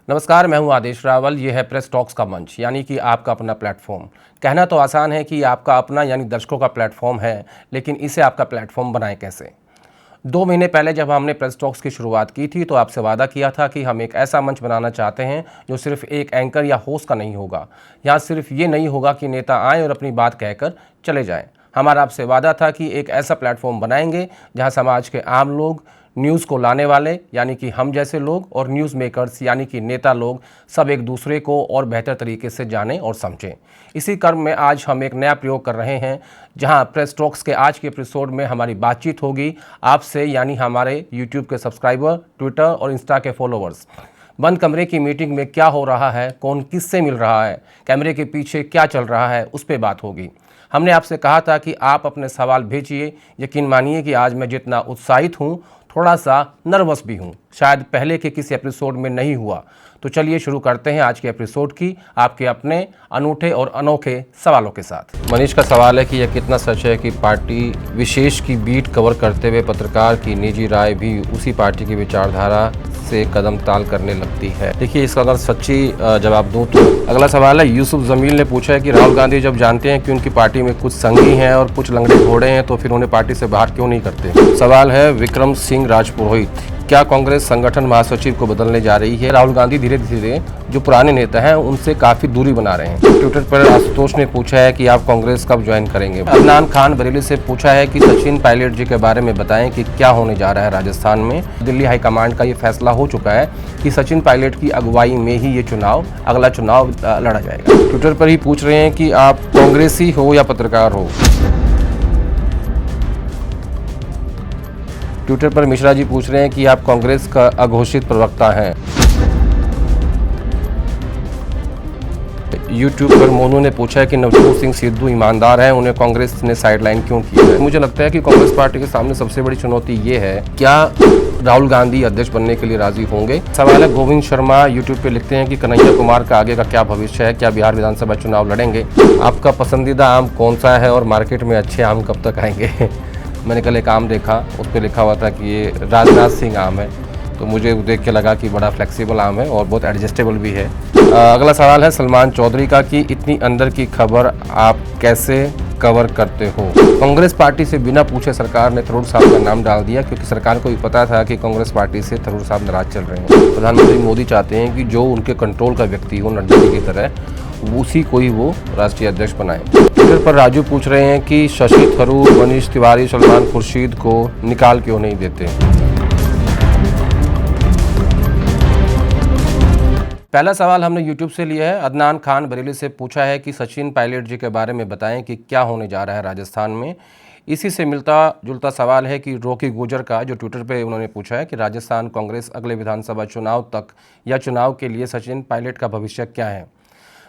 नमस्कार, मैं हूं आदेश रावल। ये है प्रेस टॉक्स का मंच, यानी कि आपका अपना प्लेटफॉर्म। कहना तो आसान है कि आपका अपना यानी दर्शकों का प्लेटफॉर्म है, लेकिन इसे आपका प्लेटफॉर्म बनाएं कैसे। 2 महीने पहले जब हमने प्रेस टॉक्स की शुरुआत की थी तो आपसे वादा किया था कि हम एक ऐसा मंच बनाना चाहते हैं जो सिर्फ एक एंकर या होस्ट का नहीं होगा। यहाँ सिर्फ ये नहीं होगा कि नेता आएँ और अपनी बात कहकर चले जाएं। हमारा आपसे वादा था कि एक ऐसा प्लेटफॉर्म बनाएंगे जहाँ समाज के आम लोग, न्यूज़ को लाने वाले यानी कि हम जैसे लोग, और न्यूज़ मेकर्स यानी कि नेता लोग सब एक दूसरे को और बेहतर तरीके से जानें और समझें। इसी क्रम में आज हम एक नया प्रयोग कर रहे हैं, जहां प्रेस टॉक्स के आज के एपिसोड में हमारी बातचीत होगी आपसे, यानी हमारे यूट्यूब के सब्सक्राइबर, ट्विटर और इंस्टा के फॉलोअर्स। बंद कमरे की मीटिंग में क्या हो रहा है, कौन किससे मिल रहा है, कैमरे के पीछे क्या चल रहा है, उस पर बात होगी। हमने आपसे कहा था कि आप अपने सवाल भेजिए। यकीन मानिए कि आज मैं जितना उत्साहित हूँ, थोड़ा सा नर्वस भी हूँ। शायद पहले के किसी एपिसोड में नहीं हुआ। तो चलिए शुरू करते हैं आज के एपिसोड की, आपके अपने अनूठे और अनोखे सवालों के साथ। मनीष का सवाल है कि यह कितना सच है कि पार्टी विशेष की बीट कवर करते हुए पत्रकार की निजी राय भी उसी पार्टी की विचारधारा से कदम ताल करने लगती है। देखिए, इसका अगर सच्ची जवाब दूं तो अगला सवाल है, यूसुफ जमील ने पूछा है कि राहुल गांधी जब जानते हैं कि उनकी पार्टी में कुछ संगी हैं और कुछ लंगड़े घोड़े हैं तो फिर उन्हें पार्टी से बाहर क्यों नहीं करते। सवाल है विक्रम सिंह राजपुरोहित, क्या कांग्रेस संगठन महासचिव को बदलने जा रही है। राहुल गांधी धीरे धीरे जो पुराने नेता हैं उनसे काफी दूरी बना रहे हैं। ट्विटर पर आशुतोष ने पूछा है कि आप कांग्रेस कब ज्वाइन करेंगे। अदनान खान बरेली से पूछा है कि सचिन पायलट जी के बारे में बताएं कि क्या होने जा रहा है राजस्थान में। दिल्ली हाईकमांड का ये फैसला हो चुका है कि सचिन पायलट की अगुवाई में ही ये अगला चुनाव लड़ा जाएगा। ट्विटर पर ही पूछ रहे हैं कि आप कांग्रेसी हो या पत्रकार हो। ट्विटर पर मिश्रा जी पूछ रहे हैं कि आप कांग्रेस का अघोषित प्रवक्ता हैं। यूट्यूब पर मोनू ने पूछा है कि नवजोत सिंह सिद्धू ईमानदार हैं, उन्हें कांग्रेस ने साइडलाइन क्यों किया है। मुझे लगता है कि कांग्रेस पार्टी के सामने सबसे बड़ी चुनौती ये है, क्या राहुल गांधी अध्यक्ष बनने के लिए राजी होंगे। सवाल है गोविंद शर्मा यूट्यूब पे लिखते हैं कि कन्हैया कुमार का आगे का क्या भविष्य है, क्या बिहार विधानसभा चुनाव लड़ेंगे। आपका पसंदीदा आम कौन सा है और मार्केट में अच्छे आम कब तक आएंगे। मैंने कल एक आम देखा, उस पर लिखा हुआ था कि ये राजनाथ सिंह आम है, तो मुझे देख के लगा कि बड़ा फ्लेक्सिबल आम है और बहुत एडजस्टेबल भी है। अगला सवाल है सलमान चौधरी का कि इतनी अंदर की खबर आप कैसे कवर करते हो। कांग्रेस पार्टी से बिना पूछे सरकार ने थरूर साहब का नाम डाल दिया, क्योंकि सरकार को भी पता था कि कांग्रेस पार्टी से थरूर साहब नाराज चल रहे हैं। प्रधानमंत्री मोदी चाहते हैं कि जो उनके कंट्रोल का व्यक्ति हो, नड्डा जी की तरह, उसी को ही वो राष्ट्रीय अध्यक्ष बनाए। ट्विटर पर राजू पूछ रहे हैं कि शशि थरूर, मनीष तिवारी, सलमान खुर्शीद को निकाल क्यों नहीं देते। पहला सवाल हमने यूट्यूब से लिया है। अदनान खान बरेली से पूछा है कि सचिन पायलट जी के बारे में बताएं कि क्या होने जा रहा है राजस्थान में। इसी से मिलता जुलता सवाल है कि रॉकी गुर्जर का, जो ट्विटर पे उन्होंने पूछा है कि राजस्थान कांग्रेस अगले विधानसभा चुनाव तक या चुनाव के लिए सचिन पायलट का भविष्य क्या है।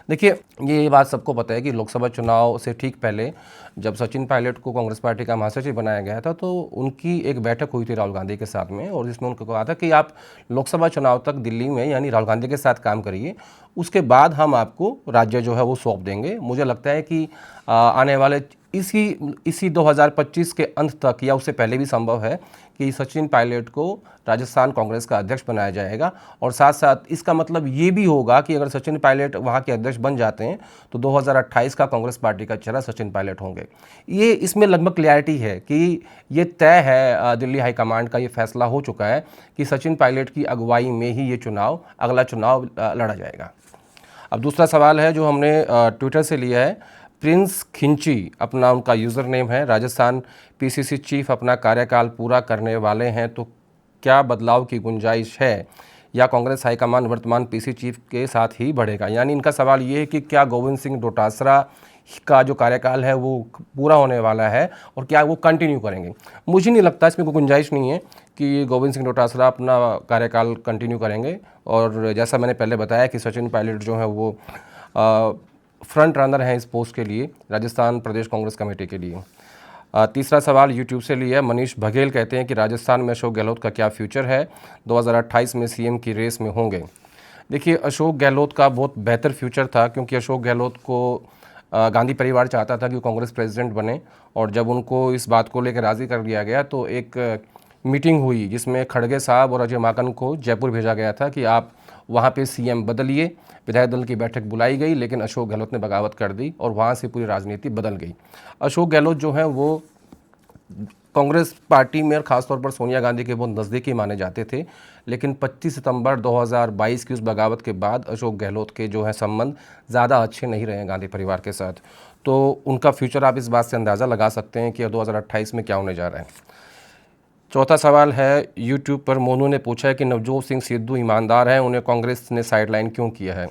देखिए, ये बात सबको पता है कि लोकसभा चुनाव से ठीक पहले जब सचिन पायलट को कांग्रेस पार्टी का महासचिव बनाया गया था तो उनकी एक बैठक हुई थी राहुल गांधी के साथ में, और जिसमें उनको कहा था कि आप लोकसभा चुनाव तक दिल्ली में यानी राहुल गांधी के साथ काम करिए, उसके बाद हम आपको राज्य जो है वो सौंप देंगे। मुझे लगता है कि आने वाले इसी 2025 के अंत तक या उससे पहले भी संभव है कि सचिन पायलट को राजस्थान कांग्रेस का अध्यक्ष बनाया जाएगा। और साथ साथ इसका मतलब ये भी होगा कि अगर सचिन पायलट वहाँ के अध्यक्ष बन जाते हैं तो 2028 का कांग्रेस पार्टी का चेहरा सचिन पायलट होंगे। ये इसमें लगभग क्लैरिटी है कि ये तय है, दिल्ली हाईकमांड का ये फैसला हो चुका है कि सचिन पायलट की अगुवाई में ही ये अगला चुनाव लड़ा जाएगा। अब दूसरा सवाल है जो हमने ट्विटर से लिया है। प्रिंस खिंची अपना उनका यूज़र नेम है। राजस्थान पीसीसी चीफ अपना कार्यकाल पूरा करने वाले हैं तो क्या बदलाव की गुंजाइश है या कांग्रेस हाईकमान वर्तमान पीसी चीफ के साथ ही बढ़ेगा। यानी इनका सवाल ये है कि क्या गोविंद सिंह डोटासरा का जो कार्यकाल है वो पूरा होने वाला है और क्या वो कंटिन्यू करेंगे। मुझे नहीं लगता, इसमें कोई गुंजाइश नहीं है कि गोविंद सिंह डोटासरा अपना कार्यकाल कंटिन्यू करेंगे। और जैसा मैंने पहले बताया कि सचिन पायलट जो है वो फ्रंट रनर हैं इस पोस्ट के लिए, राजस्थान प्रदेश कांग्रेस कमेटी के लिए। तीसरा सवाल यूट्यूब से लिया है। मनीष बघेल कहते हैं कि राजस्थान में अशोक गहलोत का क्या फ्यूचर है, 2028 में सीएम की रेस में होंगे। देखिए, अशोक गहलोत का बहुत बेहतर फ्यूचर था, क्योंकि अशोक गहलोत को गांधी परिवार चाहता था कि वो कांग्रेस प्रेसिडेंट बने, और जब उनको इस बात को लेकर राज़ी कर दिया गया तो एक मीटिंग हुई जिसमें खड़गे साहब और अजय माकन को जयपुर भेजा गया था कि आप वहाँ पे सीएम बदलिए, विधायक दल की बैठक बुलाई गई, लेकिन अशोक गहलोत ने बगावत कर दी और वहाँ से पूरी राजनीति बदल गई। अशोक गहलोत जो हैं वो कांग्रेस पार्टी में और ख़ासतौर पर सोनिया गांधी के बहुत नज़दीकी माने जाते थे, लेकिन 25 सितंबर 2022 की उस बगावत के बाद अशोक गहलोत के जो है संबंध ज़्यादा अच्छे नहीं रहे गांधी परिवार के साथ। तो उनका फ्यूचर आप इस बात से अंदाज़ा लगा सकते हैं कि 2028 में क्या होने जा रहा है। चौथा सवाल है, यूट्यूब पर मोनू ने पूछा है कि नवजोत सिंह सिद्धू ईमानदार हैं, उन्हें कांग्रेस ने साइडलाइन क्यों किया है।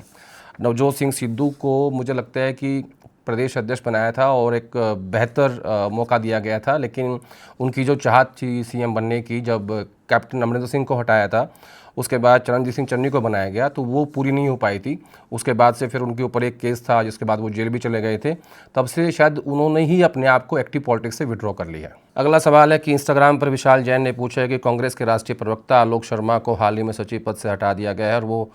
नवजोत सिंह सिद्धू को मुझे लगता है कि प्रदेश अध्यक्ष बनाया था और एक बेहतर मौका दिया गया था, लेकिन उनकी जो चाहत थी सीएम बनने की, जब कैप्टन अमरिंदर सिंह को हटाया था उसके बाद चरणजीत सिंह चन्नी को बनाया गया, तो वो पूरी नहीं हो पाई थी। उसके बाद से फिर उनके ऊपर एक केस था जिसके बाद वो जेल भी चले गए थे। तब से शायद उन्होंने ही अपने आप को एक्टिव पॉलिटिक्स से विड्रॉ कर लिया। अगला सवाल है कि इंस्टाग्राम पर विशाल जैन ने पूछा है कि कांग्रेस के राष्ट्रीय प्रवक्ता आलोक शर्मा को हाल ही में सचिव पद से हटा दिया गया है और वो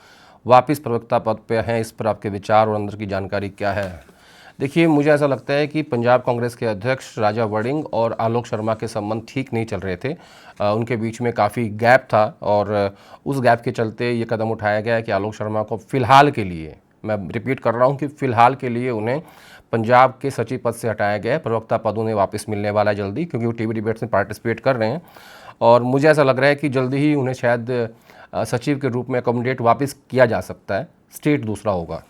वापस प्रवक्ता पद पर हैं, इस पर आपके विचार और अंदर की जानकारी क्या है। देखिए, मुझे ऐसा लगता है कि पंजाब कांग्रेस के अध्यक्ष राजा वड़िंग और आलोक शर्मा के संबंध ठीक नहीं चल रहे थे। उनके बीच में काफ़ी गैप था और उस गैप के चलते ये कदम उठाया गया कि आलोक शर्मा को फ़िलहाल के लिए, मैं रिपीट कर रहा हूँ कि फ़िलहाल के लिए उन्हें पंजाब के सचिव पद से हटाया गया है। प्रवक्ता पद उन्हें वापस मिलने वाला है जल्दी, क्योंकि वो टीवी डिबेट्स में पार्टिसिपेट कर रहे हैं और मुझे ऐसा लग रहा है कि जल्दी ही उन्हें शायद सचिव के रूप में अकोमोडेट वापस किया जा सकता है, स्टेट दूसरा होगा।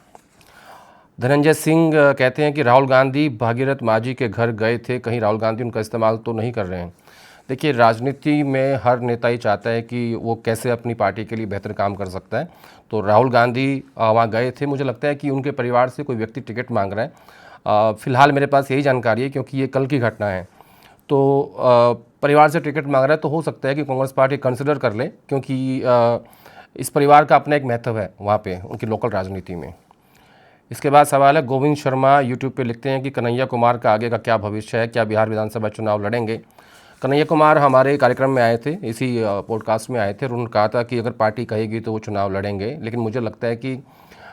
धनंजय सिंह कहते हैं कि राहुल गांधी भागीरथ मांझी के घर गए थे, कहीं राहुल गांधी उनका इस्तेमाल तो नहीं कर रहे हैं। देखिए, राजनीति में हर नेता ही चाहता है कि वो कैसे अपनी पार्टी के लिए बेहतर काम कर सकता है। तो राहुल गांधी वहाँ गए थे, मुझे लगता है कि उनके परिवार से कोई व्यक्ति टिकट मांग रहा है। फ़िलहाल मेरे पास यही जानकारी है, क्योंकि ये कल की घटना है। तो परिवार से टिकट मांग रहा है तो हो सकता है कि कांग्रेस पार्टी कंसिडर कर ले, क्योंकि इस परिवार का अपना एक महत्व है वहाँ पे उनकी लोकल राजनीति में। इसके बाद सवाल है, गोविंद शर्मा यूट्यूब पे लिखते हैं कि कन्हैया कुमार का आगे का क्या भविष्य है, क्या बिहार विधानसभा चुनाव लड़ेंगे। कन्हैया कुमार हमारे कार्यक्रम में आए थे, इसी पॉडकास्ट में आए थे और उन्होंने कहा था कि अगर पार्टी कहेगी तो वो चुनाव लड़ेंगे। लेकिन मुझे लगता है कि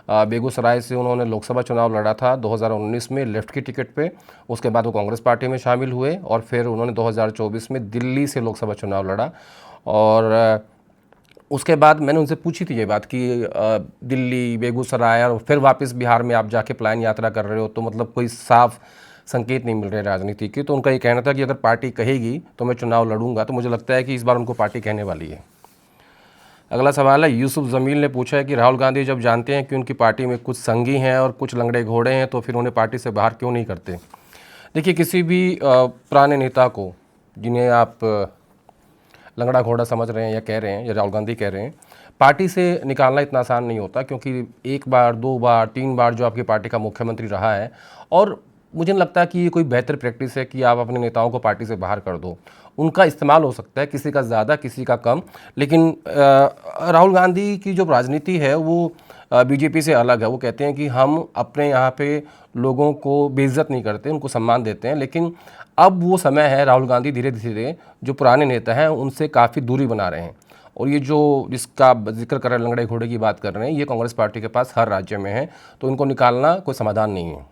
बेगूसराय से उन्होंने लोकसभा चुनाव लड़ा था 2019 में लेफ्ट की टिकट पे, उसके बाद वो कांग्रेस पार्टी में शामिल हुए और फिर उन्होंने 2024 में दिल्ली से लोकसभा चुनाव लड़ा। और उसके बाद मैंने उनसे पूछी थी ये बात कि दिल्ली, बेगूसराय और फिर वापस बिहार में आप जाके प्लान यात्रा कर रहे हो, तो मतलब कोई साफ संकेत नहीं मिल रहे राजनीति के। तो उनका ये कहना था कि अगर पार्टी कहेगी तो मैं चुनाव लड़ूंगा। तो मुझे लगता है कि इस बार उनको पार्टी कहने वाली है। अगला सवाल है, यूसुफ जमील ने पूछा है कि राहुल गांधी जब जानते हैं कि उनकी पार्टी में कुछ संगी हैं और कुछ लंगड़े घोड़े हैं, तो फिर उन्हें पार्टी से बाहर क्यों नहीं करते। देखिए, किसी भी पुराने नेता को, जिन्हें आप लंगड़ा घोड़ा समझ रहे हैं या कह रहे हैं, या राहुल गांधी कह रहे हैं, पार्टी से निकालना इतना आसान नहीं होता, क्योंकि एक बार, दो बार, तीन बार जो आपकी पार्टी का मुख्यमंत्री रहा है, और मुझे नहीं लगता कि ये कोई बेहतर प्रैक्टिस है कि आप अपने नेताओं को पार्टी से बाहर कर दो। उनका इस्तेमाल हो सकता है, किसी का ज़्यादा किसी का कम, लेकिन राहुल गांधी की जो राजनीति है वो बीजेपी से अलग है। वो कहते हैं कि हम अपने यहाँ पे लोगों को बेइज्जत नहीं करते, उनको सम्मान देते हैं। लेकिन अब वो समय है, राहुल गांधी धीरे धीरे जो पुराने नेता हैं उनसे काफ़ी दूरी बना रहे हैं। और ये जो जिसका जिक्र कर रहे हैं, लंगड़े घोड़े की बात कर रहे हैं, ये कांग्रेस पार्टी के पास हर राज्य में है, तो इनको निकालना कोई समाधान नहीं है।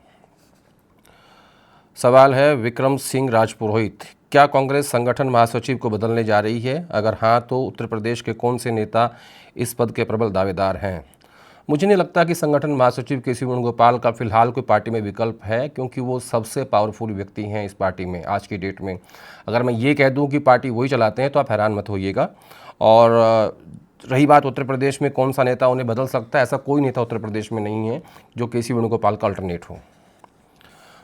सवाल है, विक्रम सिंह राजपुरोहित, क्या कांग्रेस संगठन महासचिव को बदलने जा रही है? अगर हाँ, तो उत्तर प्रदेश के कौन से नेता इस पद के प्रबल दावेदार हैं? मुझे नहीं लगता कि संगठन महासचिव केसी वेणुगोपाल का फिलहाल कोई पार्टी में विकल्प है, क्योंकि वो सबसे पावरफुल व्यक्ति हैं इस पार्टी में आज की डेट में। अगर मैं ये कह दूं कि पार्टी वही चलाते हैं तो आप हैरान मत होइएगा। और रही बात उत्तर प्रदेश में कौन सा नेता उन्हें बदल सकता है, ऐसा कोई नेता उत्तर प्रदेश में नहीं है जो केसी वेणुगोपाल का अल्टरनेट हो।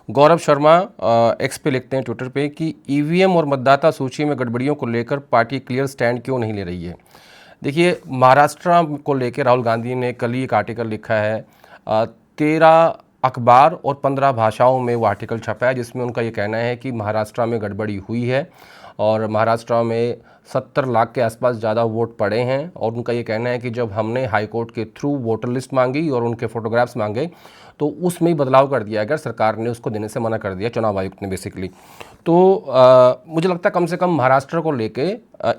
गौरव शर्मा एक्स पे लिखते हैं ट्विटर पे कि ईवीएम और मतदाता सूची में गड़बड़ियों को लेकर पार्टी क्लियर स्टैंड क्यों नहीं ले रही है। देखिए, महाराष्ट्र को लेकर राहुल गांधी ने कल ही एक आर्टिकल लिखा है, 13 अखबार और 15 भाषाओं में वो आर्टिकल छपा है, जिसमें उनका ये कहना है कि महाराष्ट्र में गड़बड़ी हुई है और महाराष्ट्र में 70 लाख के आसपास ज़्यादा वोट पड़े हैं। और उनका ये कहना है कि जब हमने हाईकोर्ट के थ्रू वोटर लिस्ट मांगी और उनके फोटोग्राफ्स मांगे तो उसमें ही बदलाव कर दिया गया, सरकार ने उसको देने से मना कर दिया, चुनाव आयुक्त ने बेसिकली। तो मुझे लगता है कम से कम महाराष्ट्र को लेके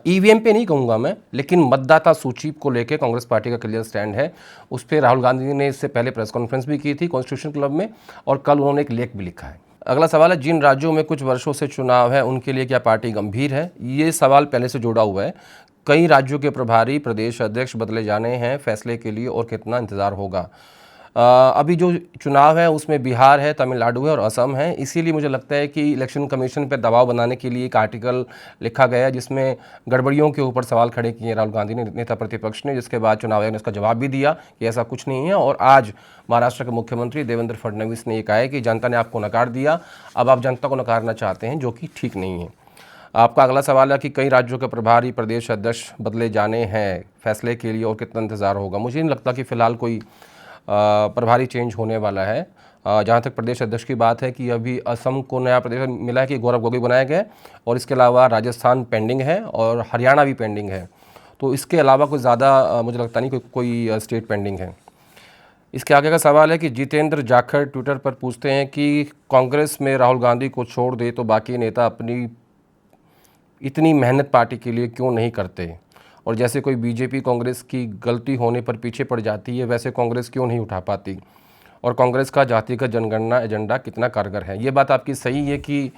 ईवीएम पे नहीं कहूँगा मैं, लेकिन मतदाता सूची को लेके कांग्रेस पार्टी का क्लियर स्टैंड है। उस पर राहुल गांधी ने इससे पहले प्रेस कॉन्फ्रेंस भी की थी कॉन्स्टिट्यूशन क्लब में, और कल उन्होंने एक लेख भी लिखा है। अगला सवाल है, जिन राज्यों में कुछ वर्षों से चुनाव है उनके लिए क्या पार्टी गंभीर है? ये सवाल पहले से जुड़ा हुआ है कई राज्यों के प्रभारी प्रदेश अध्यक्ष बदले जाने हैं, फैसले के लिए और कितना इंतज़ार होगा। अभी जो चुनाव है उसमें बिहार है, तमिलनाडु है और असम है, इसीलिए मुझे लगता है कि इलेक्शन कमीशन पर दबाव बनाने के लिए एक आर्टिकल लिखा गया है जिसमें गड़बड़ियों के ऊपर सवाल खड़े किए राहुल गांधी ने, नेता प्रतिपक्ष ने, जिसके बाद चुनाव आयोग ने इसका जवाब भी दिया कि ऐसा कुछ नहीं है। और आज महाराष्ट्र के मुख्यमंत्री देवेंद्र फडणवीस ने ये कहा है कि जनता ने आपको नकार दिया, अब आप जनता को नकारना चाहते हैं, जो कि ठीक नहीं है। आपका अगला सवाल है कि कई राज्यों के प्रभारी प्रदेश अध्यक्ष बदले जाने हैं, फैसले के लिए और कितना इंतज़ार होगा। मुझे नहीं लगता कि फ़िलहाल कोई प्रभारी चेंज होने वाला है। जहाँ तक प्रदेश अध्यक्ष की बात है कि अभी असम को नया प्रदेश मिला है कि गौरव गोगोई बनाया गया है, और इसके अलावा राजस्थान पेंडिंग है और हरियाणा भी पेंडिंग है। तो इसके अलावा कोई ज़्यादा मुझे लगता नहीं कोई स्टेट पेंडिंग है। इसके आगे का सवाल है कि जितेंद्र जाखड़ ट्विटर पर पूछते हैं कि कांग्रेस में राहुल गांधी को छोड़ दे तो बाकी नेता अपनी इतनी मेहनत पार्टी के लिए क्यों नहीं करते, और जैसे कोई बीजेपी कांग्रेस की गलती होने पर पीछे पड़ जाती है, वैसे कांग्रेस क्यों नहीं उठा पाती, और कांग्रेस का जातिगत जनगणना एजेंडा कितना कारगर है। ये बात आपकी सही है कि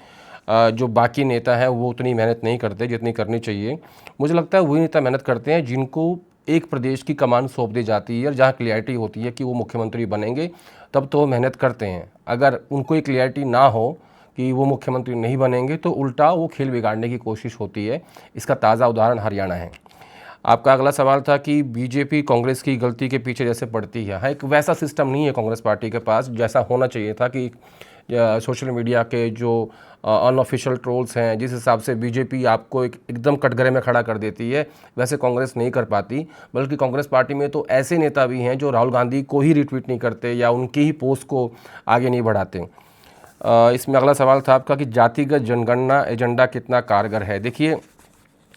जो बाकी नेता हैं वो उतनी मेहनत नहीं करते जितनी करनी चाहिए। मुझे लगता है वही नेता मेहनत करते हैं जिनको एक प्रदेश की कमान सौंप दी जाती है और जहाँ क्लियरिटी होती है कि वो मुख्यमंत्री बनेंगे, तब तो वो मेहनत करते हैं। अगर उनको एक क्लियरिटी ना हो कि वो मुख्यमंत्री नहीं बनेंगे तो उल्टा वो खेल बिगाड़ने की कोशिश होती है। इसका ताज़ा उदाहरण हरियाणा है। आपका अगला सवाल था कि बीजेपी कांग्रेस की गलती के पीछे जैसे पड़ती है। हाँ, एक वैसा सिस्टम नहीं है कांग्रेस पार्टी के पास जैसा होना चाहिए था कि सोशल मीडिया के जो अनऑफिशियल ट्रोल्स हैं, जिस हिसाब से बीजेपी आपको एकदम कटघरे में खड़ा कर देती है, वैसे कांग्रेस नहीं कर पाती। बल्कि कांग्रेस पार्टी में तो ऐसे नेता भी हैं जो राहुल गांधी को ही रिट्वीट नहीं करते या उनकी ही पोस्ट को आगे नहीं बढ़ाते। इसमें अगला सवाल था आपका कि जातिगत जनगणना एजेंडा कितना कारगर है। देखिए,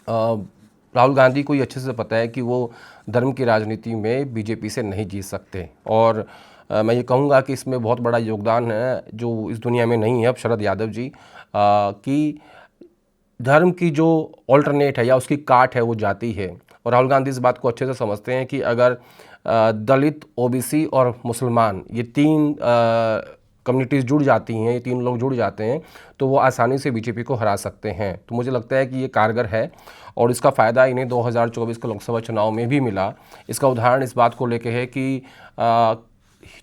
राहुल गांधी को ये अच्छे से पता है कि वो धर्म की राजनीति में बीजेपी से नहीं जीत सकते, और मैं ये कहूँगा कि इसमें बहुत बड़ा योगदान है जो इस दुनिया में नहीं है अब, शरद यादव जी, कि धर्म की जो ऑल्टरनेट है या उसकी काट है वो जाति है। और राहुल गांधी इस बात को अच्छे से समझते हैं कि अगर दलित, ओबीसी और मुसलमान, ये तीन कम्युनिटीज़ जुड़ जाती हैं, ये तीन लोग जुड़ जाते हैं, तो वो आसानी से बीजेपी को हरा सकते हैं। तो मुझे लगता है कि ये कारगर है और इसका फ़ायदा इन्हें 2024 के लोकसभा चुनाव में भी मिला। इसका उदाहरण इस बात को लेके है कि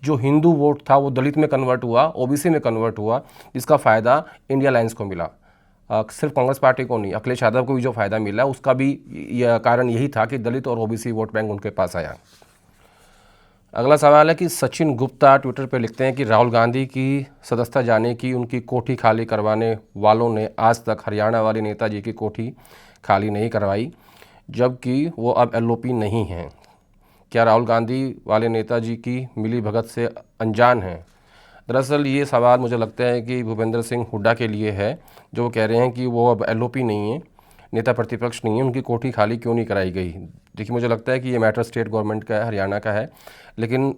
जो हिंदू वोट था वो दलित में कन्वर्ट हुआ, ओबीसी में कन्वर्ट हुआ, जिसका फ़ायदा इंडिया अलायंस को मिला। सिर्फ कांग्रेस पार्टी को नहीं, अखिलेश यादव को भी जो फ़ायदा मिला उसका भी कारण यही था कि दलित और ओबीसी वोट बैंक उनके पास आया। अगला सवाल है कि सचिन गुप्ता ट्विटर पर लिखते हैं कि राहुल गांधी की सदस्यता जाने की उनकी कोठी खाली करवाने वालों ने आज तक हरियाणा वाले नेताजी की कोठी खाली नहीं करवाई, जबकि वो अब एलओपी नहीं हैं। क्या राहुल गांधी वाले नेताजी की मिली भगत से अनजान हैं? दरअसल ये सवाल मुझे लगता है कि भूपेंद्र सिंह हुड्डा के लिए है, जो कह रहे हैं कि वो अब एलओपी नहीं है, नेता प्रतिपक्ष नहीं है, उनकी कोठी खाली क्यों नहीं कराई गई। देखिए, मुझे लगता है कि ये मैटर स्टेट गवर्नमेंट का है, हरियाणा का है, लेकिन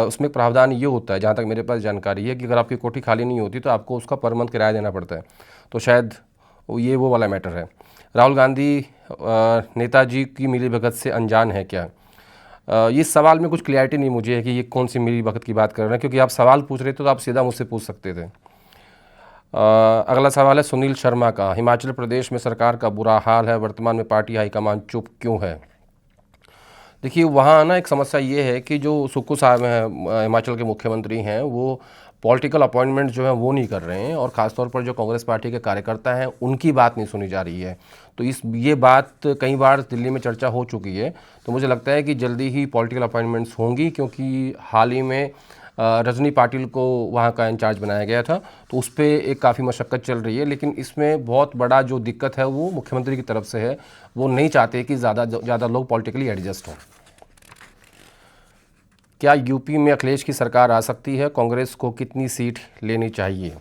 उसमें प्रावधान ये होता है, जहाँ तक मेरे पास जानकारी है, कि अगर आपकी कोठी खाली नहीं होती तो आपको उसका पर मंथ किराया देना पड़ता है। तो शायद ये वो वाला मैटर है। राहुल गांधी नेताजी की मिली भगत से अनजान है क्या? ये सवाल में कुछ क्लियरिटी नहीं मुझे है कि ये कौन सी मिली भगत की बात कर रहे हैं, क्योंकि आप सवाल पूछ रहे थे तो आप सीधा मुझसे पूछ सकते थे। अगला सवाल है सुनील शर्मा का, हिमाचल प्रदेश में सरकार का बुरा हाल है, वर्तमान में पार्टी हाईकमान चुप क्यों है? देखिए, वहाँ ना एक समस्या ये है कि जो सुक्खू साहब हैं, हिमाचल के मुख्यमंत्री हैं, वो पॉलिटिकल अपॉइंटमेंट जो है वो नहीं कर रहे हैं, और ख़ासतौर पर जो कांग्रेस पार्टी के कार्यकर्ता हैं उनकी बात नहीं सुनी जा रही है। तो ये बात कई बार दिल्ली में चर्चा हो चुकी है। तो मुझे लगता है कि जल्दी ही पॉलिटिकल अपॉइंटमेंट्स होंगी, क्योंकि हाल ही में रजनी पाटिल को वहाँ का इंचार्ज बनाया गया था, तो उस पर एक काफ़ी मशक्क़त चल रही है। लेकिन इसमें बहुत बड़ा जो दिक्कत है वो मुख्यमंत्री की तरफ से है, वो नहीं चाहते कि ज़्यादा लोग पॉलिटिकली एडजस्ट हों। क्या यूपी में अखिलेश की सरकार आ सकती है? कांग्रेस को कितनी सीट लेनी चाहिए?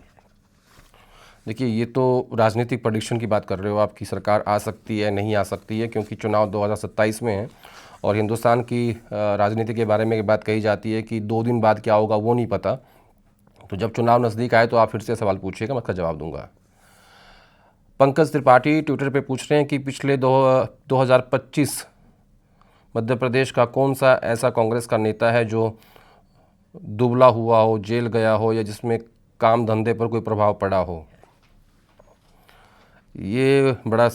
देखिए, ये तो राजनीतिक प्रेडिक्शन की बात कर रहे हो आप कि सरकार आ सकती है नहीं आ सकती है, क्योंकि चुनाव 2027 में है और हिंदुस्तान की राजनीति के बारे में बात कही जाती है कि 2 दिन बाद क्या होगा वो नहीं पता। तो जब चुनाव नज़दीक आए तो आप फिर से सवाल पूछिएगा, मैं उसका जवाब दूंगा। पंकज त्रिपाठी ट्विटर पे पूछ रहे हैं कि पिछले 2025 मध्य प्रदेश का कौन सा ऐसा कांग्रेस का नेता है जो दुबला हुआ हो, जेल गया हो, या जिसमें काम धंधे पर कोई प्रभाव पड़ा हो? ये बड़ा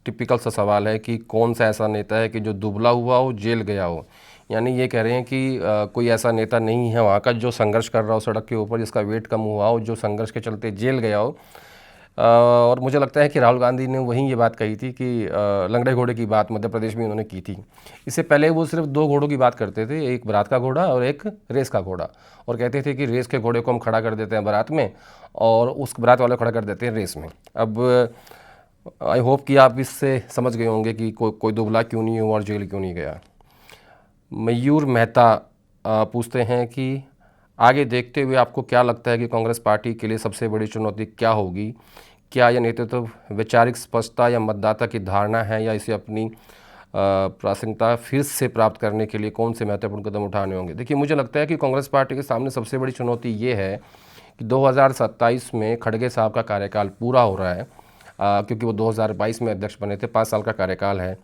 टिपिकल सा सवाल है कि कौन सा ऐसा नेता है कि जो दुबला हुआ हो, जेल गया हो। यानी ये कह रहे हैं कि कोई ऐसा नेता नहीं है वहाँ का जो संघर्ष कर रहा हो सड़क के ऊपर, जिसका वेट कम हुआ हो, जो संघर्ष के चलते जेल गया हो। और मुझे लगता है कि राहुल गांधी ने वहीं ये बात कही थी कि लंगड़े घोड़े की बात मध्य प्रदेश में उन्होंने की थी। इससे पहले वो सिर्फ दो घोड़ों की बात करते थे, एक बारात का घोड़ा और एक रेस का घोड़ा, और कहते थे कि रेस के घोड़े को हम खड़ा कर देते हैं बारात में और उस बारात वाले को खड़ा कर देते हैं रेस में। अब आई होप कि आप इससे समझ गए होंगे कि कोई दुबला क्यों नहीं हुआ और जेल क्यों नहीं गया। मयूर मेहता पूछते हैं कि आगे देखते हुए आपको क्या लगता है कि कांग्रेस पार्टी के लिए सबसे बड़ी चुनौती क्या होगी? क्या यह नेतृत्व वैचारिक स्पष्टता या मतदाता की धारणा है, या इसे अपनी प्रासंगिकता फिर से प्राप्त करने के लिए कौन से महत्वपूर्ण कदम उठाने होंगे? देखिए, मुझे लगता है कि कांग्रेस पार्टी के सामने सबसे बड़ी चुनौती ये है कि 2027 में खड़गे साहब का कार्यकाल पूरा हो रहा है, क्योंकि वो 2022 में अध्यक्ष बने थे, 5 साल का कार्यकाल है।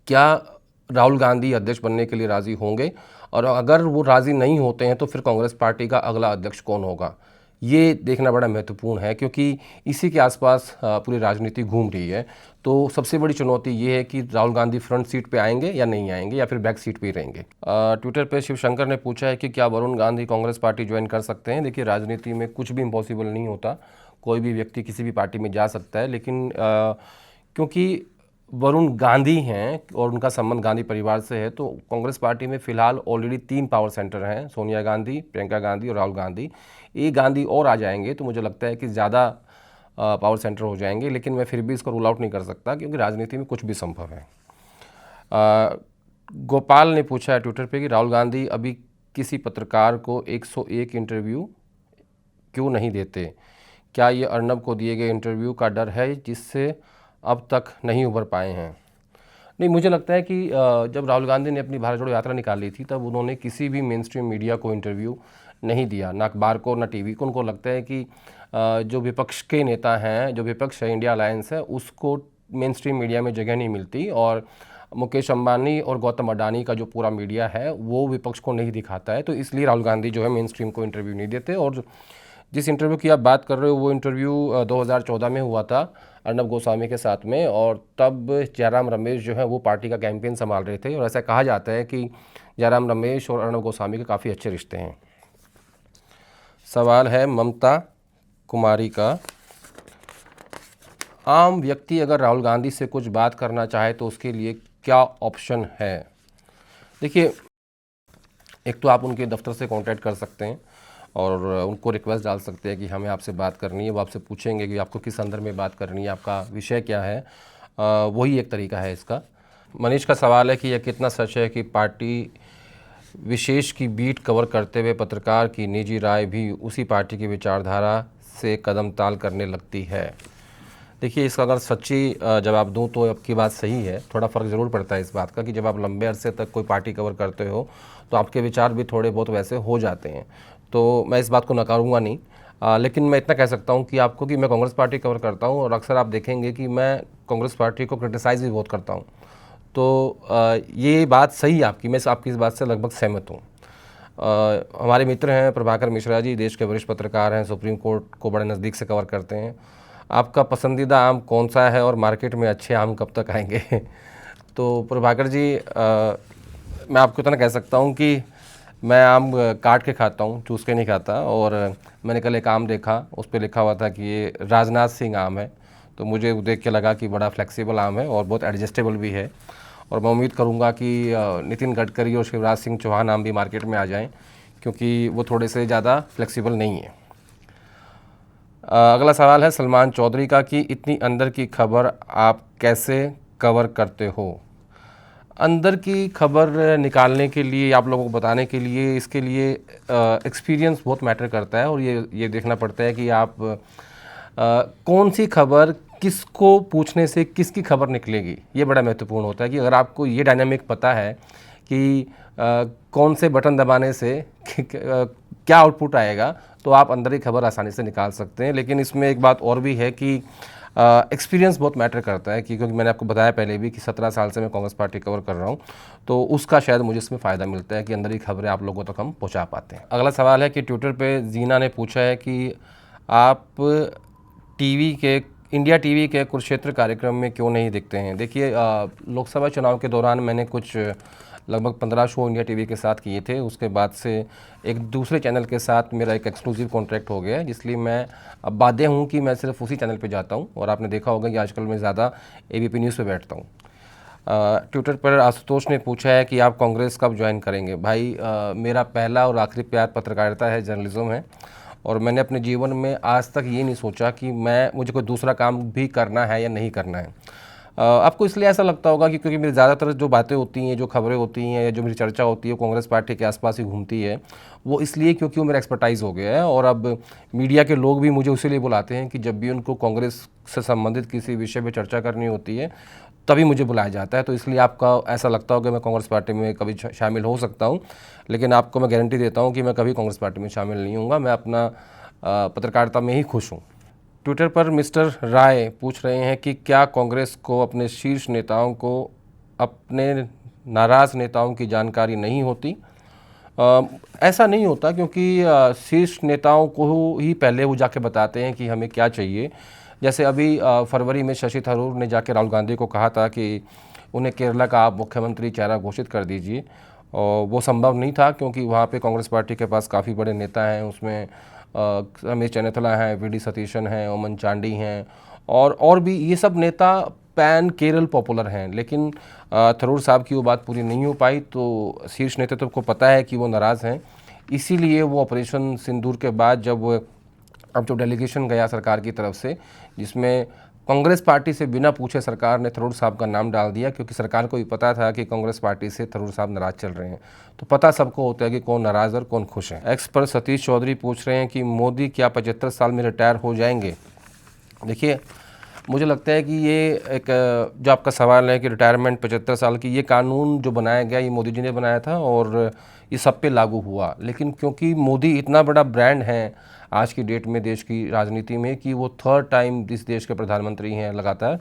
क्या राहुल गांधी अध्यक्ष बनने के लिए राज़ी होंगे? और अगर वो राज़ी नहीं होते हैं तो फिर कांग्रेस पार्टी का अगला अध्यक्ष कौन होगा? ये देखना बड़ा महत्वपूर्ण है, क्योंकि इसी के आसपास पूरी राजनीति घूम रही है। तो सबसे बड़ी चुनौती ये है कि राहुल गांधी फ्रंट सीट पे आएंगे या नहीं आएंगे, या फिर बैक सीट पे ही रहेंगे। ट्विटर पे शिवशंकर ने पूछा है कि क्या वरुण गांधी कांग्रेस पार्टी ज्वाइन कर सकते हैं? देखिए, राजनीति में कुछ भी इम्पॉसिबल नहीं होता, कोई भी व्यक्ति किसी भी पार्टी में जा सकता है, लेकिन क्योंकि वरुण गांधी हैं और उनका संबंध गांधी परिवार से है, तो कांग्रेस पार्टी में फिलहाल ऑलरेडी 3 पावर सेंटर हैं, सोनिया गांधी, प्रियंका गांधी और राहुल गांधी। एक गांधी और आ जाएंगे तो मुझे लगता है कि ज़्यादा पावर सेंटर हो जाएंगे, लेकिन मैं फिर भी इसको रूल आउट नहीं कर सकता, क्योंकि राजनीति में कुछ भी संभव है। गोपाल ने पूछा है ट्विटर पे कि राहुल गांधी अभी किसी पत्रकार को 101 इंटरव्यू क्यों नहीं देते? क्या ये अर्नब को दिए गए इंटरव्यू का डर है जिससे अब तक नहीं उभर पाए हैं? नहीं, मुझे लगता है कि जब राहुल गांधी ने अपनी भारत जोड़ो यात्रा निकाली थी तब उन्होंने किसी भी मेन स्ट्रीम मीडिया को इंटरव्यू नहीं दिया, ना अखबार को, ना टीवी को। उनको लगता है कि जो विपक्ष के नेता हैं, जो विपक्ष है, इंडिया अलायंस है, उसको मेन स्ट्रीम मीडिया में जगह नहीं मिलती, और मुकेश अंबानी और गौतम अडानी का जो पूरा मीडिया है वो विपक्ष को नहीं दिखाता है। तो इसलिए राहुल गांधी जो है मेन स्ट्रीम को इंटरव्यू नहीं देते। और जिस इंटरव्यू की आप बात कर रहे हो वो इंटरव्यू 2014 में हुआ था अर्नब गोस्वामी के साथ में, और तब जयराम रमेश जो है वो पार्टी का कैंपेन संभाल रहे थे, और ऐसा कहा जाता है कि जयराम रमेश और अर्नब गोस्वामी के काफ़ी अच्छे रिश्ते हैं। सवाल है ममता कुमारी का, आम व्यक्ति अगर राहुल गांधी से कुछ बात करना चाहे तो उसके लिए क्या ऑप्शन है? देखिए, एक तो आप उनके दफ्तर से कांटेक्ट कर सकते हैं और उनको रिक्वेस्ट डाल सकते हैं कि हमें आपसे बात करनी है। वो आपसे पूछेंगे कि आपको किस संदर्भ में बात करनी है, आपका विषय क्या है। वही एक तरीका है इसका। मनीष का सवाल है कि यह कितना सच है कि पार्टी विशेष की बीट कवर करते हुए पत्रकार की निजी राय भी उसी पार्टी की विचारधारा से कदम ताल करने लगती है? देखिए, इसका अगर सच्ची जवाब दूं तो आपकी बात सही है। थोड़ा फ़र्क ज़रूर पड़ता है इस बात का कि जब आप लंबे अरसे तक कोई पार्टी कवर करते हो तो आपके विचार भी थोड़े बहुत वैसे हो जाते हैं। तो मैं इस बात को नकारूंगा नहीं, लेकिन मैं इतना कह सकता हूं कि आपको कि मैं कांग्रेस पार्टी कवर करता हूं और अक्सर आप देखेंगे कि मैं कांग्रेस पार्टी को क्रिटिसाइज़ भी बहुत करता हूं। तो ये बात सही है आपकी, मैं आपकी इस बात से लगभग सहमत हूँ। हमारे मित्र हैं प्रभाकर मिश्रा जी, देश के वरिष्ठ पत्रकार हैं, सुप्रीम कोर्ट को बड़े नज़दीक से कवर करते हैं। आपका पसंदीदा आम कौन सा है और मार्केट में अच्छे आम कब तक आएंगे? तो प्रभाकर जी, मैं आपको इतना कह सकता हूँ कि मैं आम काट के खाता हूँ, चूस के नहीं खाता। और मैंने कल एक आम देखा, उस पर लिखा हुआ था कि ये राजनाथ सिंह आम है, तो मुझे देख के लगा कि बड़ा फ्लेक्सिबल आम है और बहुत एडजस्टेबल भी है। और मैं उम्मीद करूँगा कि नितिन गडकरी और शिवराज सिंह चौहान आम भी मार्केट में आ जाएं, क्योंकि वो थोड़े से ज़्यादा फ्लेक्सिबल नहीं है। अगला सवाल है सलमान चौधरी का कि इतनी अंदर की खबर आप कैसे कवर करते हो? अंदर की खबर निकालने के लिए, आप लोगों को बताने के लिए, इसके लिए एक्सपीरियंस बहुत मैटर करता है, और ये देखना पड़ता है कि आप कौन सी खबर किसको पूछने से किसकी खबर निकलेगी। ये बड़ा महत्वपूर्ण होता है कि अगर आपको ये डायनामिक पता है कि कौन से बटन दबाने से क्या आउटपुट आएगा, तो आप अंदर की खबर आसानी से निकाल सकते हैं। लेकिन इसमें एक बात और भी है कि एक्सपीरियंस बहुत मैटर करता है, क्योंकि मैंने आपको बताया पहले भी कि 17 साल से मैं कांग्रेस पार्टी कवर कर रहा हूँ, तो उसका शायद मुझे इसमें फ़ायदा मिलता है कि अंदर की खबरें आप लोगों तक हम पहुँचा पाते हैं। अगला सवाल है कि ट्विटर पे जीना ने पूछा है कि आप टीवी के इंडिया टीवी के कुरुक्षेत्र कार्यक्रम में क्यों नहीं दिखते हैं? देखिए, लोकसभा चुनाव के दौरान मैंने कुछ लगभग 15 शो इंडिया टीवी के साथ किए थे। उसके बाद से एक दूसरे चैनल के साथ मेरा एक एक्सक्लूसिव कॉन्ट्रैक्ट हो गया है, इसलिए मैं अब बाध्य हूँ कि मैं सिर्फ उसी चैनल पे जाता हूँ। और आपने देखा होगा कि आजकल मैं ज़्यादा एबीपी न्यूज़ पे बैठता हूँ। ट्विटर पर आशुतोष ने पूछा है कि आप कांग्रेस कब ज्वाइन करेंगे? भाई, मेरा पहला और आखिरी प्यार पत्रकारिता है, जर्नलिज्म है। और मैंने अपने जीवन में आज तक ये नहीं सोचा कि मुझे कोई दूसरा काम भी करना है या नहीं करना है। आपको इसलिए ऐसा लगता होगा कि क्योंकि मेरी ज़्यादातर जो बातें होती हैं, जो खबरें होती हैं या जो मेरी चर्चा होती है, वो कांग्रेस पार्टी के आसपास ही घूमती है। वो इसलिए क्योंकि वो मेरा एक्सपर्टाइज़ हो गया है। और अब मीडिया के लोग भी मुझे उसीलिए बुलाते हैं कि जब भी उनको कांग्रेस से संबंधित किसी विषय पर चर्चा करनी होती है तभी मुझे बुलाया जाता है। तो इसलिए आपका ऐसा लगता हो कि मैं कांग्रेस पार्टी में कभी शामिल हो सकता हूँ, लेकिन आपको मैं गारंटी देता हूँ कि मैं कभी कांग्रेस पार्टी में शामिल नहीं होऊंगा। मैं अपना पत्रकारिता में ही खुश हूँ। ट्विटर पर मिस्टर राय पूछ रहे हैं कि क्या कांग्रेस को अपने शीर्ष नेताओं को अपने नाराज़ नेताओं की जानकारी नहीं होती? ऐसा नहीं होता, क्योंकि शीर्ष नेताओं को ही पहले वो जाके बताते हैं कि हमें क्या चाहिए। जैसे अभी फरवरी में शशि थरूर ने जाके राहुल गांधी को कहा था कि उन्हें केरला का आप मुख्यमंत्री चेहरा घोषित कर दीजिए, और वो संभव नहीं था क्योंकि वहाँ पे कांग्रेस पार्टी के पास काफ़ी बड़े नेता हैं। उसमें रमेश चन्नीथला हैं, वीडी सतीशन हैं, ओमन चांडी हैं, और भी ये सब नेता पैन केरल पॉपुलर हैं। लेकिन थरूर साहब की वो बात पूरी नहीं हो पाई, तो शीर्ष नेतृत्व को पता है कि वो नाराज़ हैं। इसीलिए वो ऑपरेशन सिंदूर के बाद अब जो डेलीगेशन गया सरकार की तरफ से, जिसमें कांग्रेस पार्टी से बिना पूछे सरकार ने थरूर साहब का नाम डाल दिया, क्योंकि सरकार को भी पता था कि कांग्रेस पार्टी से थरूर साहब नाराज़ चल रहे हैं। तो पता सबको होता है कि कौन नाराज़ और कौन खुश है। एक्स पर सतीश चौधरी पूछ रहे हैं कि मोदी क्या 75 साल में रिटायर हो जाएंगे? देखिए, मुझे लगता है कि ये एक जो आपका सवाल है कि रिटायरमेंट 75 साल की, ये कानून जो बनाया गया ये मोदी जी ने बनाया था और ये सब पे लागू हुआ। लेकिन क्योंकि मोदी इतना बड़ा ब्रांड है आज की डेट में देश की राजनीति में कि वो 3rd टाइम इस देश के प्रधानमंत्री हैं लगातार,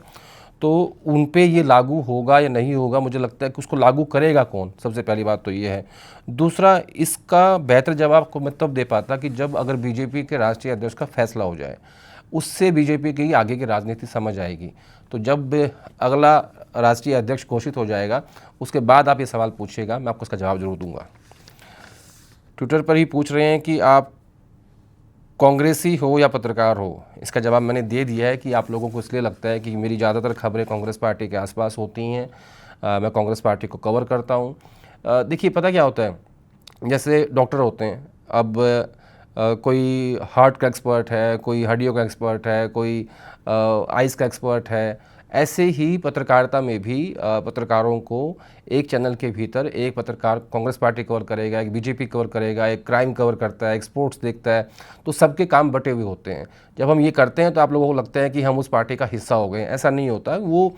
तो उन पे ये लागू होगा या नहीं होगा, मुझे लगता है कि उसको लागू करेगा कौन, सबसे पहली बात तो ये है। दूसरा, इसका बेहतर जवाब को मैं तब दे पाता कि जब अगर बीजेपी के राष्ट्रीय अध्यक्ष का फैसला हो जाए, उससे बीजेपी की आगे की राजनीति समझ आएगी। तो जब अगला राष्ट्रीय अध्यक्ष घोषित हो जाएगा, उसके बाद आप ये सवाल पूछिएगा, मैं आपको उसका जवाब जरूर दूंगा। ट्विटर पर ही पूछ रहे हैं कि आप कांग्रेसी हो या पत्रकार हो? इसका जवाब मैंने दे दिया है कि आप लोगों को इसलिए लगता है कि मेरी ज़्यादातर खबरें कांग्रेस पार्टी के आसपास होती हैं। मैं कांग्रेस पार्टी को कवर करता हूँ। देखिए, पता क्या होता है, जैसे डॉक्टर होते हैं, अब कोई हार्ट का एक्सपर्ट है, कोई हड्डियों का एक्सपर्ट है, कोई आइज़ का एक्सपर्ट है। ऐसे ही पत्रकारिता में भी पत्रकारों को एक चैनल के भीतर एक पत्रकार कांग्रेस पार्टी कवर करेगा, एक बीजेपी कवर करेगा, एक क्राइम कवर करता है, एक स्पोर्ट्स देखता है, तो सबके काम बटे हुए होते हैं। जब हम ये करते हैं तो आप लोगों को लगता है कि हम उस पार्टी का हिस्सा हो गए। ऐसा नहीं होता। वो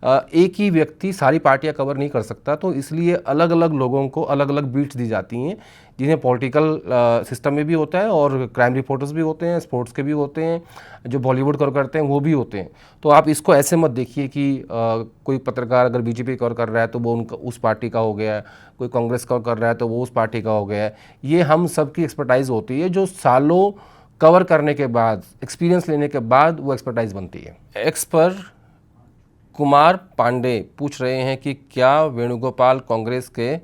एक ही व्यक्ति सारी पार्टियां कवर नहीं कर सकता, तो इसलिए अलग अलग लोगों को अलग अलग बीट्स दी जाती हैं, जिन्हें पॉलिटिकल सिस्टम में भी होता है और क्राइम रिपोर्टर्स भी होते हैं, स्पोर्ट्स के भी होते हैं, जो बॉलीवुड कवर करते हैं वो भी होते हैं। तो आप इसको ऐसे मत देखिए कि कोई पत्रकार अगर बीजेपी कवर कर रहा है तो वो उनका उस पार्टी का हो गया है, कोई कांग्रेस कवर कर रहा है तो वो उस पार्टी का हो गया है। ये हम सबकी एक्सपर्टाइज होती है, जो सालों कवर करने के बाद, एक्सपीरियंस लेने के बाद वो एक्सपर्टाइज बनती है। एक्स पर कुमार पांडे पूछ रहे हैं कि क्या वेणुगोपाल कांग्रेस के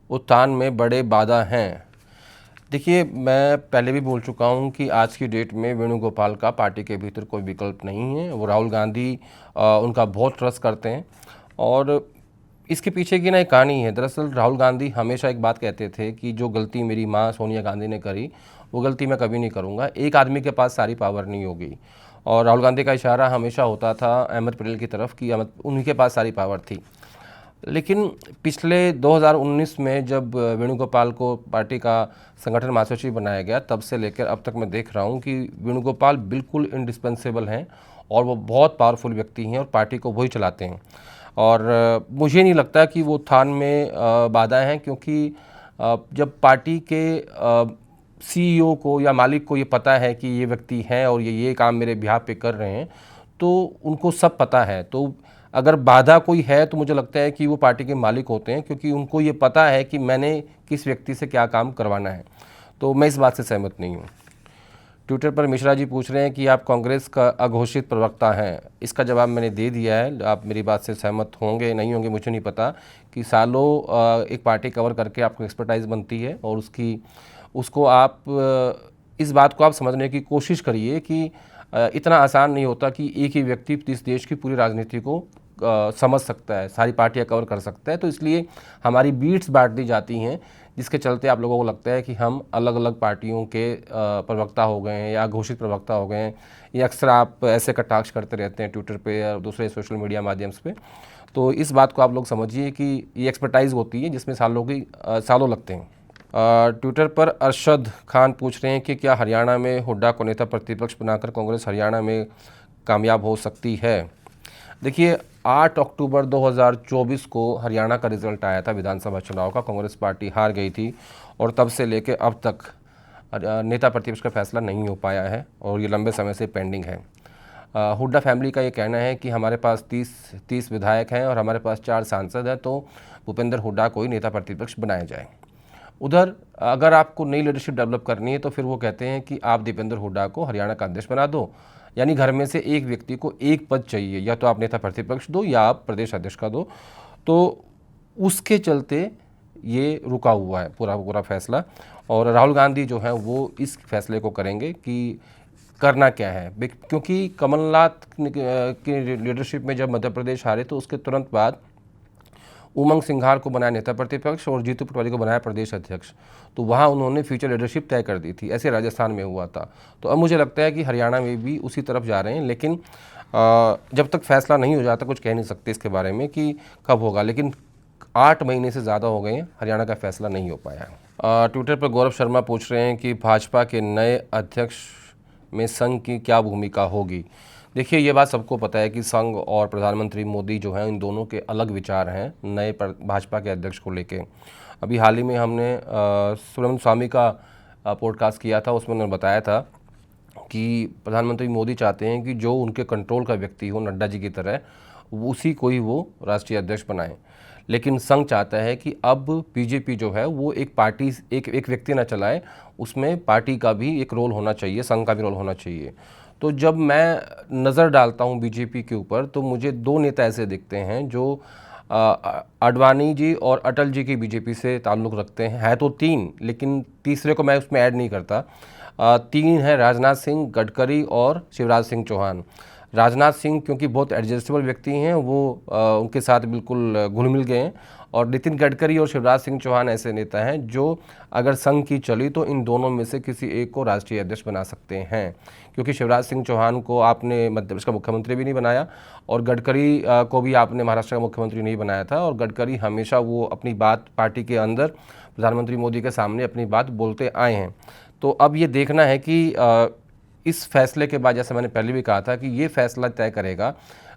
उत्थान में बड़े बाधा हैं? देखिए, मैं पहले भी बोल चुका हूं कि आज की डेट में वेणुगोपाल का पार्टी के भीतर कोई विकल्प नहीं है। वो राहुल गांधी उनका बहुत ट्रस्ट करते हैं, और इसके पीछे की ना एक कहानी है। दरअसल राहुल गांधी हमेशा एक बात कहते थे कि जो गलती मेरी माँ सोनिया गांधी ने करी, वो गलती मैं कभी नहीं करूँगा। एक आदमी के पास सारी पावर नहीं होगी, और राहुल गांधी का इशारा हमेशा होता था अहमद पटेल की तरफ कि उन्हीं के पास सारी पावर थी। लेकिन पिछले 2019 में जब वेणुगोपाल को पार्टी का संगठन महासचिव बनाया गया, तब से लेकर अब तक मैं देख रहा हूं कि वेणुगोपाल बिल्कुल इंडिस्पेंसेबल हैं और वो बहुत पावरफुल व्यक्ति हैं और पार्टी को वही चलाते हैं। और मुझे नहीं लगता कि वो उत्थान में बाधा हैं, क्योंकि जब पार्टी के सीईओ को या मालिक को ये पता है कि ये व्यक्ति हैं और ये काम मेरे बिहाफ पे कर रहे हैं, तो उनको सब पता है। तो अगर बाधा कोई है तो मुझे लगता है कि वो पार्टी के मालिक होते हैं, क्योंकि उनको ये पता है कि मैंने किस व्यक्ति से क्या काम करवाना है। तो मैं इस बात से सहमत नहीं हूँ। ट्विटर पर मिश्रा जी पूछ रहे हैं कि आप कांग्रेस का अघोषित प्रवक्ता हैं। इसका जवाब मैंने दे दिया है, आप मेरी बात से सहमत होंगे नहीं होंगे मुझे नहीं पता, कि सालों एक पार्टी कवर करके आपको एक्सपर्टाइज बनती है और उसको आप इस बात को आप समझने की कोशिश करिए कि इतना आसान नहीं होता कि एक ही व्यक्ति इस देश की पूरी राजनीति को समझ सकता है, सारी पार्टियां कवर कर सकता है। तो इसलिए हमारी बीट्स बांट दी जाती हैं, जिसके चलते आप लोगों को लगता है कि हम अलग अलग पार्टियों के प्रवक्ता हो गए हैं या घोषित प्रवक्ता हो गए हैं। ये अक्सर आप ऐसे कटाक्ष करते रहते हैं ट्विटर पे और दूसरे सोशल मीडिया माध्यम्स पे। तो इस बात को आप लोग समझिए कि ये एक्सपर्टाइज होती है जिसमें सालों लगते हैं। ट्विटर पर अरशद खान पूछ रहे हैं कि क्या हरियाणा में हुड्डा को नेता प्रतिपक्ष बनाकर कांग्रेस हरियाणा में कामयाब हो सकती है। देखिए, 8 अक्टूबर 2024 को हरियाणा का रिजल्ट आया था विधानसभा चुनाव का। कांग्रेस पार्टी हार गई थी और तब से लेके अब तक नेता प्रतिपक्ष का फैसला नहीं हो पाया है और ये लंबे समय से पेंडिंग है। हुड्डा फैमिली का ये कहना है कि हमारे पास 30 विधायक हैं और हमारे पास 4 सांसद हैं, तो भूपेंद्र हुड्डा को ही नेता प्रतिपक्ष बनाया जाए। उधर अगर आपको नई लीडरशिप डेवलप करनी है तो फिर वो कहते हैं कि आप दीपेंद्र हुड्डा को हरियाणा का अध्यक्ष बना दो, यानी घर में से एक व्यक्ति को एक पद चाहिए, या तो आप नेता प्रतिपक्ष दो या आप प्रदेश अध्यक्ष का दो। तो उसके चलते ये रुका हुआ है पूरा फैसला, और राहुल गांधी जो है वो इस फैसले को करेंगे कि करना क्या है। क्योंकि कमलनाथ की लीडरशिप में जब मध्य प्रदेश हारे तो उसके तुरंत बाद उमंग सिंघार को बनाया नेता प्रतिपक्ष और जीतू पटवारी को बनाया प्रदेश अध्यक्ष, तो वहाँ उन्होंने फ्यूचर लीडरशिप तय कर दी थी। ऐसे राजस्थान में हुआ था। तो अब मुझे लगता है कि हरियाणा में भी उसी तरफ जा रहे हैं, लेकिन जब तक फैसला नहीं हो जाता कुछ कह नहीं सकते इसके बारे में कि कब होगा। लेकिन 8 महीने से ज़्यादा हो गए हैं, हरियाणा का फैसला नहीं हो पाया है। ट्विटर पर गौरव शर्मा पूछ रहे हैं कि भाजपा के नए अध्यक्ष में संघ की क्या भूमिका होगी। देखिए, ये बात सबको पता है कि संघ और प्रधानमंत्री मोदी जो हैं इन दोनों के अलग विचार हैं नए भाजपा के अध्यक्ष को लेके। अभी हाल ही में हमने सुब्रमण्यम स्वामी का पॉडकास्ट किया था, उसमें उन्होंने बताया था कि प्रधानमंत्री मोदी चाहते हैं कि जो उनके कंट्रोल का व्यक्ति हो नड्डा जी की तरह, उसी को ही वो राष्ट्रीय अध्यक्ष बनाएं। लेकिन संघ चाहता है कि अब बीजेपी जो है वो एक पार्टी एक व्यक्ति ना चलाए, उसमें पार्टी का भी एक रोल होना चाहिए, संघ का भी रोल होना चाहिए। तो जब मैं नज़र डालता हूँ बीजेपी के ऊपर तो मुझे 2 नेता ऐसे दिखते हैं जो आडवाणी जी और अटल जी की बीजेपी से ताल्लुक़ रखते हैं। है तो 3, लेकिन तीसरे को मैं उसमें ऐड नहीं करता। 3 हैं राजनाथ सिंह, गडकरी और शिवराज सिंह चौहान। राजनाथ सिंह क्योंकि बहुत एडजस्टेबल व्यक्ति हैं, वो उनके साथ बिल्कुल घुल मिल गए हैं। और नितिन गडकरी और शिवराज सिंह चौहान ऐसे नेता हैं जो अगर संघ की चली तो इन दोनों में से किसी एक को राष्ट्रीय अध्यक्ष बना सकते हैं। क्योंकि शिवराज सिंह चौहान को आपने मध्य प्रदेश का मुख्यमंत्री भी नहीं बनाया और गडकरी को भी आपने महाराष्ट्र का मुख्यमंत्री नहीं बनाया था। और गडकरी हमेशा वो अपनी बात पार्टी के अंदर प्रधानमंत्री मोदी के सामने अपनी बात बोलते आए हैं। तो अब ये देखना है कि इस फैसले के बाद, जैसे मैंने पहले भी कहा था कि ये फैसला तय करेगा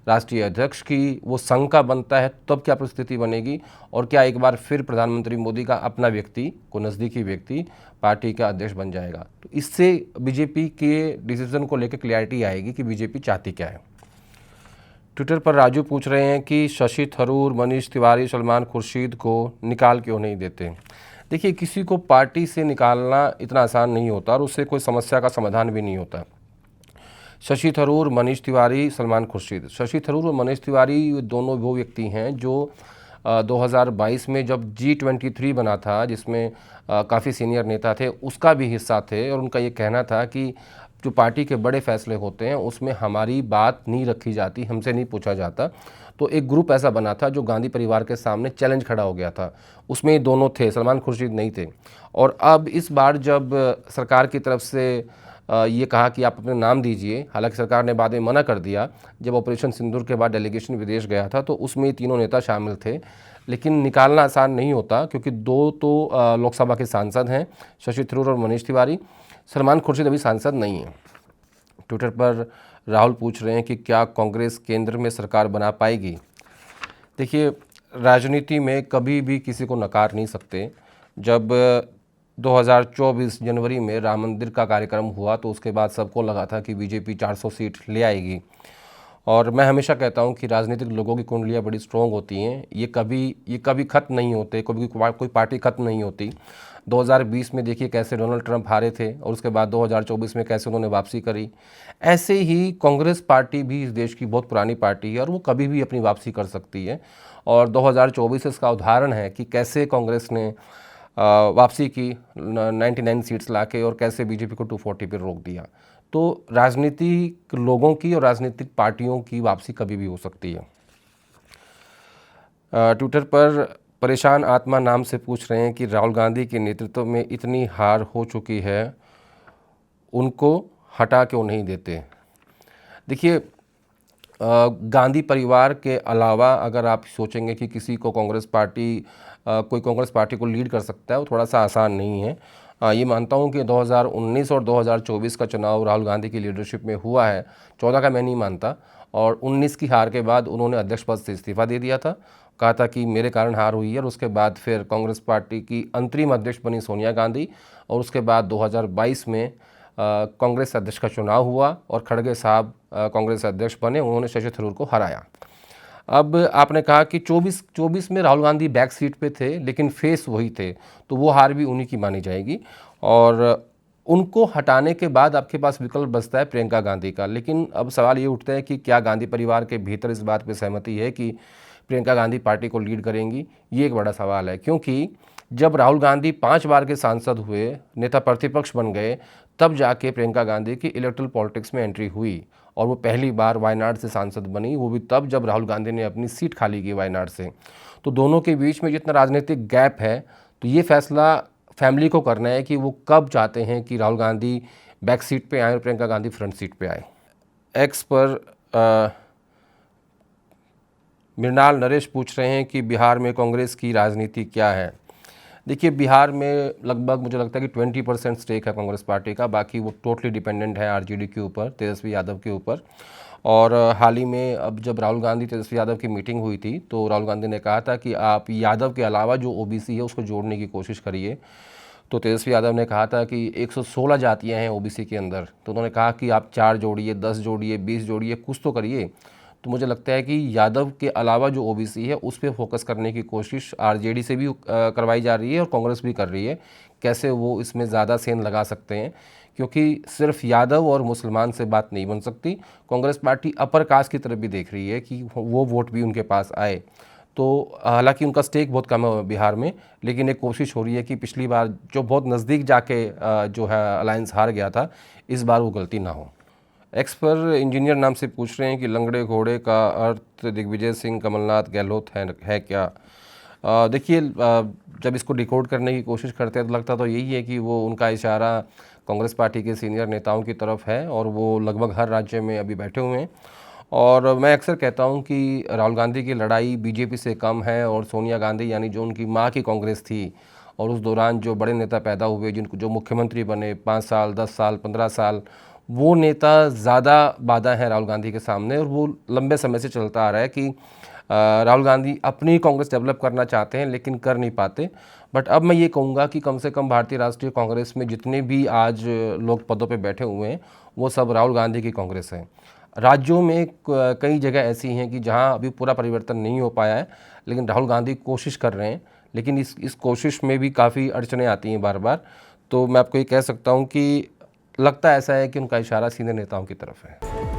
राष्ट्रीय अध्यक्ष की वो संघ का बनता है तब क्या परिस्थिति बनेगी, और क्या एक बार फिर प्रधानमंत्री मोदी का अपना व्यक्ति को नज़दीकी व्यक्ति पार्टी का अध्यक्ष बन जाएगा। तो इससे बीजेपी के डिसीजन को लेकर क्लैरिटी आएगी कि बीजेपी चाहती क्या है। ट्विटर पर राजू पूछ रहे हैं कि शशि थरूर, मनीष तिवारी, सलमान खुर्शीद को निकाल क्यों नहीं देते। देखिए, किसी को पार्टी से निकालना इतना आसान नहीं होता और उससे कोई समस्या का समाधान भी नहीं होता। शशि थरूर, मनीष तिवारी, सलमान खुर्शीद। शशि थरूर और मनीष तिवारी दोनों वो व्यक्ति हैं जो 2022 में जब G23 बना था, जिसमें काफ़ी सीनियर नेता थे, उसका भी हिस्सा थे। और उनका ये कहना था कि जो पार्टी के बड़े फैसले होते हैं उसमें हमारी बात नहीं रखी जाती, हमसे नहीं पूछा जाता। तो एक ग्रुप ऐसा बना था जो गांधी परिवार के सामने चैलेंज खड़ा हो गया था, उसमें ये दोनों थे, सलमान खुर्शीद नहीं थे। और अब इस बार जब सरकार की तरफ से ये कहा कि आप अपने नाम दीजिए, हालांकि सरकार ने बाद में मना कर दिया, जब ऑपरेशन सिंदूर के बाद डेलीगेशन विदेश गया था तो उसमें ये तीनों नेता शामिल थे। लेकिन निकालना आसान नहीं होता क्योंकि 2 तो लोकसभा के सांसद हैं, शशि थरूर और मनीष तिवारी। सलमान खुर्शीद अभी सांसद नहीं है। ट्विटर पर राहुल पूछ रहे हैं कि क्या कांग्रेस केंद्र में सरकार बना पाएगी। देखिए, राजनीति में कभी भी किसी को नकार नहीं सकते। जब 2024 जनवरी में राम मंदिर का कार्यक्रम हुआ तो उसके बाद सबको लगा था कि बीजेपी 400 सीट ले आएगी। और मैं हमेशा कहता हूं कि राजनीतिक लोगों की कुंडलियां बड़ी स्ट्रॉन्ग होती हैं, ये कभी ख़त्म नहीं होते, कभी कोई पार्टी ख़त्म नहीं होती। 2020 में देखिए कैसे डोनाल्ड ट्रंप हारे थे और उसके बाद 2024 में कैसे उन्होंने वापसी करी। ऐसे ही कांग्रेस पार्टी भी इस देश की बहुत पुरानी पार्टी है और वो कभी भी अपनी वापसी कर सकती है, और 2024 इसका उदाहरण है कि कैसे कांग्रेस ने वापसी की 99 सीट्स लाके और कैसे बीजेपी को 240 पर रोक दिया। तो राजनीतिक लोगों की और राजनीतिक पार्टियों की वापसी कभी भी हो सकती है। ट्विटर पर परेशान आत्मा नाम से पूछ रहे हैं कि राहुल गांधी के नेतृत्व में इतनी हार हो चुकी है, उनको हटा क्यों नहीं देते। देखिए, गांधी परिवार के अलावा अगर आप सोचेंगे कि किसी को कांग्रेस पार्टी कोई कांग्रेस पार्टी को लीड कर सकता है, वो थोड़ा सा आसान नहीं है। ये मानता हूँ कि 2019 और 2024 का चुनाव राहुल गांधी की लीडरशिप में हुआ है, 14 का मैं नहीं मानता। और 19 की हार के बाद उन्होंने अध्यक्ष पद से इस्तीफा दे दिया था, कहा था कि मेरे कारण हार हुई है, और उसके बाद फिर कांग्रेस पार्टी की अंतरिम अध्यक्ष बनी सोनिया गांधी, और उसके बाद 2022 में कांग्रेस अध्यक्ष का चुनाव हुआ और खड़गे साहब कांग्रेस अध्यक्ष बने, उन्होंने शशि थरूर को हराया। अब आपने कहा कि 24 में राहुल गांधी बैक सीट पे थे लेकिन फेस वही थे, तो वो हार भी उन्हीं की मानी जाएगी। और उनको हटाने के बाद आपके पास विकल्प बचता है प्रियंका गांधी का। लेकिन अब सवाल ये उठता है कि क्या गांधी परिवार के भीतर इस बात पर सहमति है कि प्रियंका गांधी पार्टी को लीड करेंगी, ये एक बड़ा सवाल है। क्योंकि जब राहुल गांधी 5 बार के सांसद हुए, नेता प्रतिपक्ष बन गए, तब जाके प्रियंका गांधी की इलेक्ट्रल पॉलिटिक्स में एंट्री हुई, और वो पहली बार वायनाड से सांसद बनी, वो भी तब जब राहुल गांधी ने अपनी सीट खाली की वायनाड से। तो दोनों के बीच में जितना राजनीतिक गैप है, तो ये फैसला फैमिली को करना है कि वो कब चाहते हैं कि राहुल गांधी बैक सीट पे आए और प्रियंका गांधी फ्रंट सीट पे आए। एक्स पर मृणाल नरेश पूछ रहे हैं कि बिहार में कांग्रेस की राजनीति क्या है। देखिए, बिहार में लगभग मुझे लगता है कि 20% स्टेक है कांग्रेस पार्टी का, बाकी वो टोटली डिपेंडेंट है आरजेडी के ऊपर, तेजस्वी यादव के ऊपर। और हाल ही में अब जब राहुल गांधी तेजस्वी यादव की मीटिंग हुई थी, तो राहुल गांधी ने कहा था कि आप यादव के अलावा जो ओबीसी है उसको जोड़ने की कोशिश करिए। तो तेजस्वी यादव ने कहा था कि 116 जातियाँ हैं ओबीसी के अंदर, तो उन्होंने कहा कि आप 4 जोड़िए, 10 जोड़िए, 20 जोड़िए, कुछ तो करिए। तो मुझे लगता है कि यादव के अलावा जो ओबीसी है उस पर फोकस करने की कोशिश आरजेडी से भी करवाई जा रही है और कांग्रेस भी कर रही है, कैसे वो इसमें ज़्यादा सेंध लगा सकते हैं। क्योंकि सिर्फ यादव और मुसलमान से बात नहीं बन सकती, कांग्रेस पार्टी अपर कास्ट की तरफ भी देख रही है कि वो वोट भी उनके पास आए। तो हालांकि उनका स्टेक बहुत कम है बिहार में, लेकिन एक कोशिश हो रही है कि पिछली बार जो बहुत नज़दीक जाके जो है अलायंस हार गया था, इस बार वो गलती ना हो। एक्स पर इंजीनियर नाम से पूछ रहे हैं कि लंगड़े घोड़े का अर्थ दिग्विजय सिंह, कमलनाथ, गहलोत है क्या। देखिए, जब इसको डिकोड करने की कोशिश करते हैं तो लगता तो यही है कि वो उनका इशारा कांग्रेस पार्टी के सीनियर नेताओं की तरफ है, और वो लगभग हर राज्य में अभी बैठे हुए हैं। और मैं अक्सर कहता हूं कि राहुल गांधी की लड़ाई बीजेपी से कम है, और सोनिया गांधी यानी जो उनकी माँ की कांग्रेस थी, और उस दौरान जो बड़े नेता पैदा हुए, जिनको जो मुख्यमंत्री बने 5 साल, 10 साल, 15 साल, वो नेता ज़्यादा बाधा है राहुल गांधी के सामने। और वो लंबे समय से चलता आ रहा है कि राहुल गांधी अपनी कांग्रेस डेवलप करना चाहते हैं लेकिन कर नहीं पाते। बट अब मैं ये कहूँगा कि कम से कम भारतीय राष्ट्रीय कांग्रेस में जितने भी आज लोग पदों पे बैठे हुए हैं, वो सब राहुल गांधी की कांग्रेस है। राज्यों में कई जगह ऐसी हैं कि जहाँ अभी पूरा परिवर्तन नहीं हो पाया है, लेकिन राहुल गांधी कोशिश कर रहे हैं, लेकिन इस कोशिश में भी काफ़ी अड़चनें आती हैं बार बार। तो मैं आपको ये कह सकता हूँ कि लगता ऐसा है कि उनका इशारा सीनियर नेताओं की तरफ है।